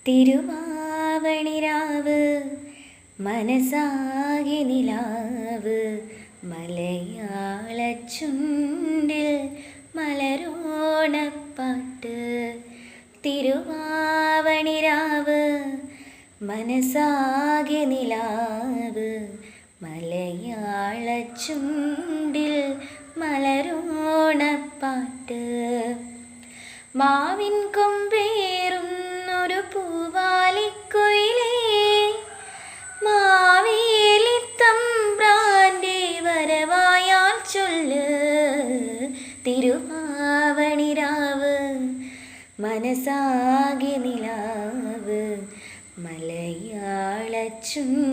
തിരുവാവണിരാവ് മനസാകെ നിലാവ് മലയാള ചുണ്ടിൽ മലരോണപ്പാട്ട്. തിരുവാവണിരാവ് മനസാകെ നിലാവ് മലയാള ചുണ്ടിൽ മലരോണപ്പാട്ട്. മാവിൻ കൊമ്പേറുന്നൊരു പൂവാലിക്കുയിലേ, മാവേലി തമ്പ്രാൻ്റെ വരവായാൽ ചൊല്ല്. തിരുവാവണിരാവ് മനസാകെ നിലാവ് മലയാള ചുണ്ടിൽ